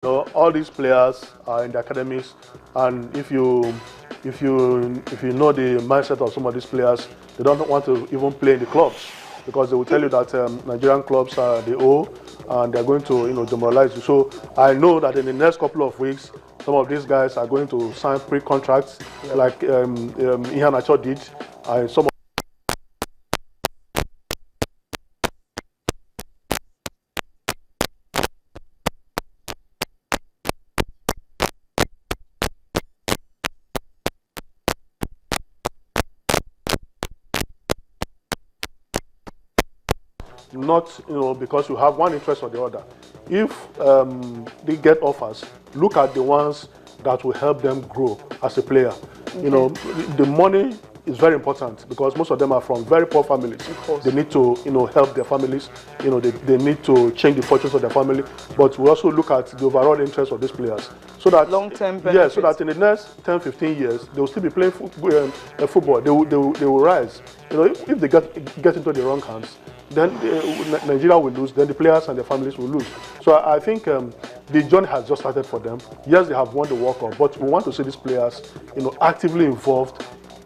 all these players are in the academies, and if you know the mindset of some of these players, they don't want to even play in the clubs because they will tell you that Nigerian clubs are the O and they're going to demoralize you. So I know that in the next couple of weeks, some of these guys are going to sign pre-contracts like Ihan Acho did, and some not because you have one interest or the other. If they get offers, look at the ones that will help them grow as a player. Okay. The money is very important because most of them are from very poor families. They need to help their families. They need to change the fortunes of their family. But we also look at the overall interest of these players. So that long-term benefits. So that in the next 10, 15 years, they will still be playing football. They will rise. If they get into the wrong hands, then Nigeria will lose, then the players and their families will lose. So I think the journey has just started for them. Yes, they have won the World Cup, but we want to see these players actively involved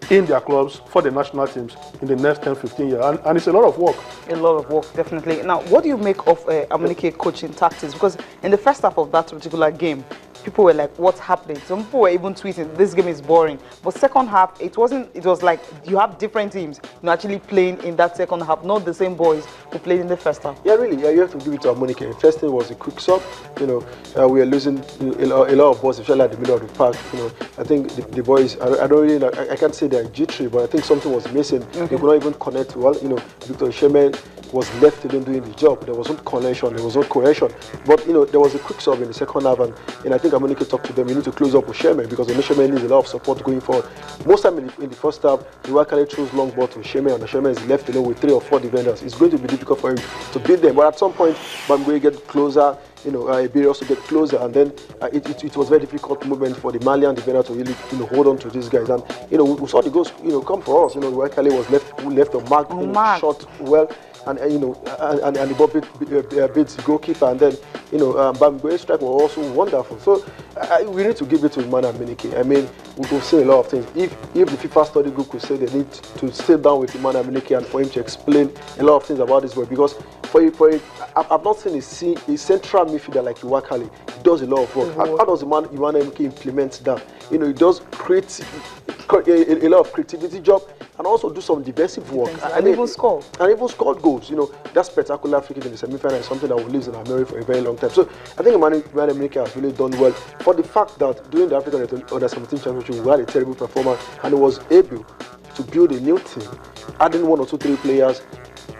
in their clubs for the national teams in the next 10, 15 years. And it's a lot of work. A lot of work, definitely. Now, what do you make of Amunike coaching tactics? Because in the first half of that particular game, people were like, what's happening? Some people were even tweeting, this game is boring. But second half, it was like you have different teams actually playing in that second half, not the same boys who played in the first half. Yeah, really, you have to give it to Amunike. First thing was a quick sub. We are losing a lot of balls, especially at the middle of the park. I think the boys, I don't really like, I can't say they're jittery, but I think something was missing. They could not even connect well. Victor Shemen was left alone doing the job. There wasn't connection, there was no cohesion. But there was a quick sub in the second half, and I think Amunike talked to them. You need to close up with Shemen because Shemen needs a lot of support going forward. Most time in the first half, the Wakale throws long ball to Shemen, and Shemen is left alone with 3 or 4 defenders. It's going to be difficult for him to beat them. But at some point, Bambury get closer. Iberi also get closer, and then it was very difficult movement for the Malian defender to really hold on to these guys. And we saw the goals come for us. Wakale was left on mark, shot well. And the ball beats the goalkeeper, and then Bambury's strike was also wonderful. So we need to give it to Emmanuel Amunike. I mean, we've seen a lot of things. If the FIFA study group could say they need to sit down with Emmanuel Amunike and for him to explain a lot of things about this boy, because I've not seen a central midfielder like Iwakali. He does a lot of work. How does Emmanuel Amunike implement that? He does create a lot of creativity job and also do some defensive work. And even score. And even scored goals. That spectacular free kick in the semi-final is something that will live in our memory for a very long time. So I think Emmanuel Amunike has really done well for the fact that during the African Under-17 Championship, we had a terrible performance and he was able to build a new team, adding 1 or 2, 3 players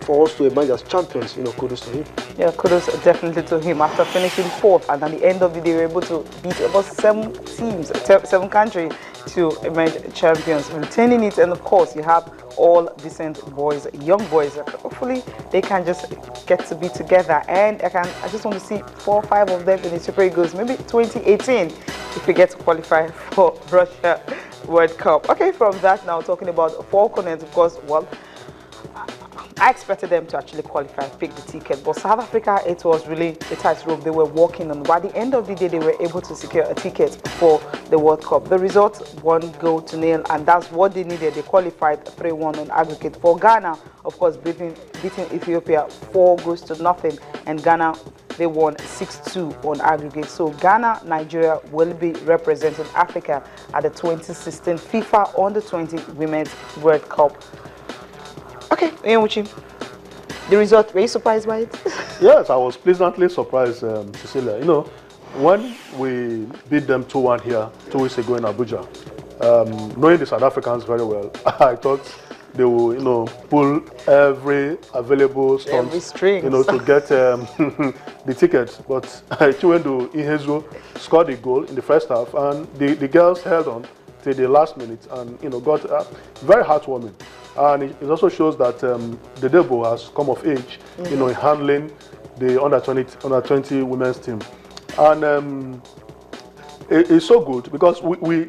for us to emerge as champions. Kudos to him. Yeah, kudos definitely to him. After finishing 4th, and at the end of the day, we were able to beat about 7 teams, 7 countries to emerge champions, maintaining it. And of course, you have all decent boys, young boys. Hopefully, they can just get to be together. And I just want to see 4 or 5 of them in the Super Eagles, maybe 2018, if we get to qualify for Russia World Cup. Okay, from that now, talking about 4 continents, of course, well, I expected them to actually qualify, pick the ticket, but South Africa, it was really a tightrope they were walking on. By the end of the day, they were able to secure a ticket for the World Cup. The result, 1-0, and that's what they needed. They qualified 3-1 on aggregate. For Ghana, of course, beating Ethiopia 4-0, and Ghana, they won 6-2 on aggregate. So Ghana, Nigeria will be representing Africa at the 2016 FIFA Under-20 Women's World Cup. Okay, Ian, the result, were you surprised by it? Yes, I was pleasantly surprised, Cecilia. When we beat them 2-1 here 2 weeks ago in Abuja, knowing the South Africans very well, I thought they will, pull every available stunt, to get the ticket. But Chiwendu Ihezuo scored a goal in the first half, and the girls held on till the last minute, and got very heartwarming. And it also shows that the Debo has come of age, in handling the under-20 women's team. And It's so good because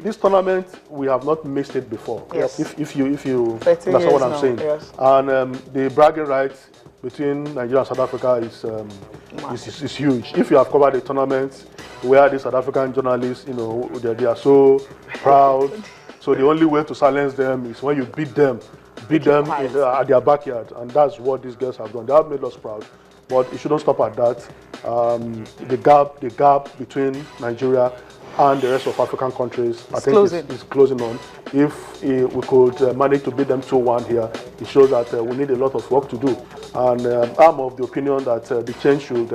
this tournament we have not missed it before. Yes. If you 30 that's what years I'm now, saying. yes. And the bragging rights between Nigeria and South Africa is huge. If you have covered a tournament where the South African journalists, they are so proud. So the only way to silence them is when you beat them at their backyard, and that's what these girls have done. They have made us proud, but it shouldn't stop at that. The gap between Nigeria and the rest of African countries, I think is closing on. If we could manage to beat them 2-1 here, it shows that we need a lot of work to do. And I'm of the opinion that the change should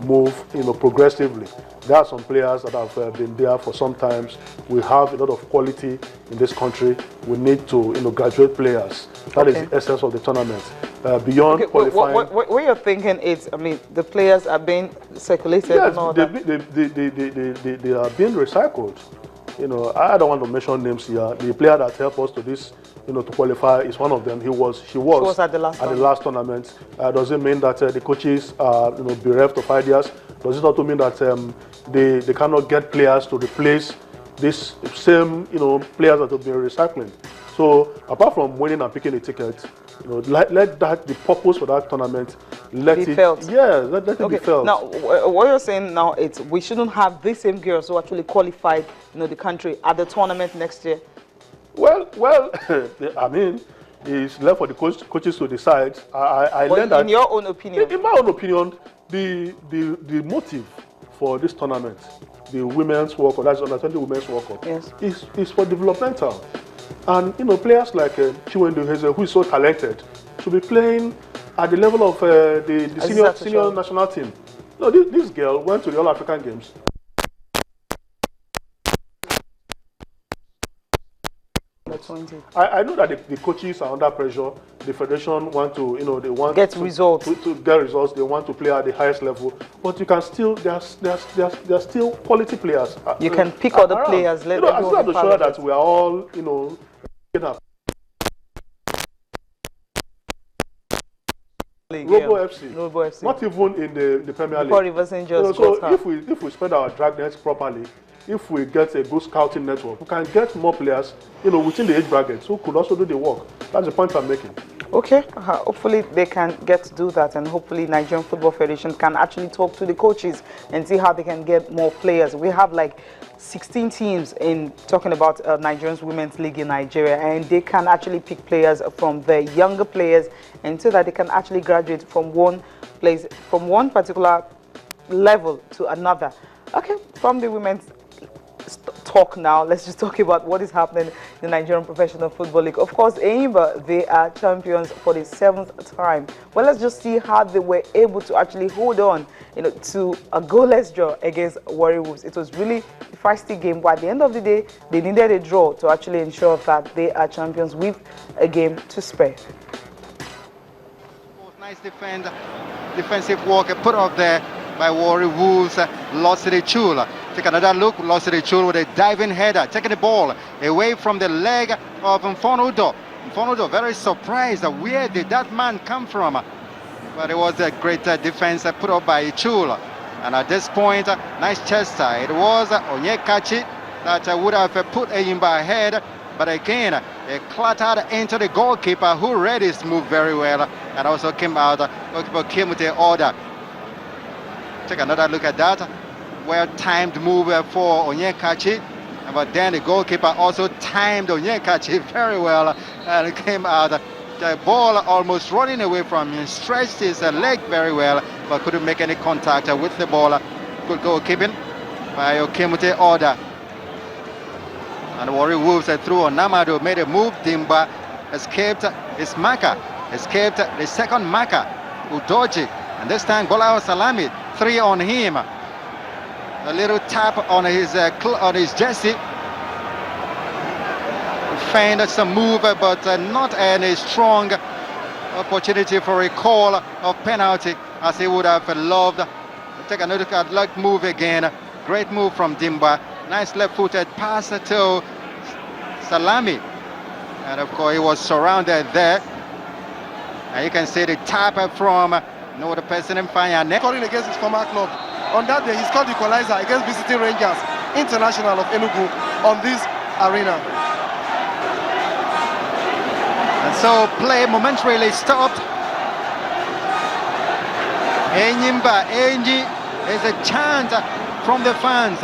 move, progressively. There are some players that have been there for some times. We have a lot of quality in this country. We need to, graduate players. That is the essence of the tournament. Beyond qualifying. What you're thinking is, the players are being circulated. Yes, and all they are being recycled. I don't want to mention names here. The player that helped us to this, to qualify is one of them. She was at the last tournament. Does it mean that the coaches are, bereft of ideas? Does it also mean that they cannot get players to replace this same, players that have been recycling? So apart from winning and picking a ticket, let that the purpose for that tournament let it be felt. Yes, let it be felt. Now, what you're saying now is we shouldn't have the same girls who actually qualified, the country at the tournament next year. Well, it's left for the coaches to decide. I learned that. In your own opinion. In my own opinion, the motive for this tournament, the women's World Cup, that's under-20 women's World Cup, yes, is for developmental. And players like Chiwendu Heze, who is so talented, should be playing at the level of the senior national team. No, this girl went to the All-African Games. I know that the coaches are under pressure. The federation want to, they want get results. To get results. They want to play at the highest level. But you can still, there are still quality players. You can pick other players. I still have to show that we are all, up. Robo FC. Not even in the Premier League. So if we spread our drag nets properly, if we get a good scouting network, we can get more players, within the age brackets who could also do the work. That's the point I'm making. Okay, hopefully they can get to do that, and hopefully Nigerian Football Federation can actually talk to the coaches and see how they can get more players. We have like 16 teams in talking about Nigerian Women's League in Nigeria, and they can actually pick players from the younger players, and so that they can actually graduate from one place, from one particular level to another. Okay, from the women's talk now, let's just talk about what is happening in the Nigerian Professional Football League. Of course, AIMBA, they are champions for the 7th time. Well, let's just see how they were able to actually hold on, to a goalless draw against Warri Wolves. It was really a feisty game, but at the end of the day, they needed a draw to actually ensure that they are champions with a game to spare. Nice defensive work put up there by Warri Wolves. Losiri Chul. Take another look. Losiri Chul with a diving header, taking the ball away from the leg of Mfonudo. Mfonudo very surprised. Where did that man come from? But it was a great defense put up by Chul. And at this point, nice chest. It was Onyekachi that would have put AIMBA ahead. But again, it clattered into the goalkeeper, who read his move very well and also came out. Goalkeeper came with the order. Take another look at that. Well-timed move for Onyekachi. But then the goalkeeper also timed Onyekachi very well and it came out. The ball almost running away from him, stretched his leg very well, but couldn't make any contact with the ball. Good goalkeeping by Okemute order. And Warri Wolves through on Namado made a move. Dimba escaped his marker, escaped the second marker, Udoji. And this time Bola Salami, 3 on him. A little tap on his jersey. Feigned some move, but not any strong opportunity for a call of penalty, as he would have loved. Take another look at that move again. Great move from Dimba. Nice left-footed pass to Salami. And of course, he was surrounded there. And you can see the tap from no other person in Fire. Scoring against his former club. On that day, he scored the equalizer against visiting Rangers. International of Enugu on this arena. And so play momentarily stopped. Enyimba Enji is a chant from the fans.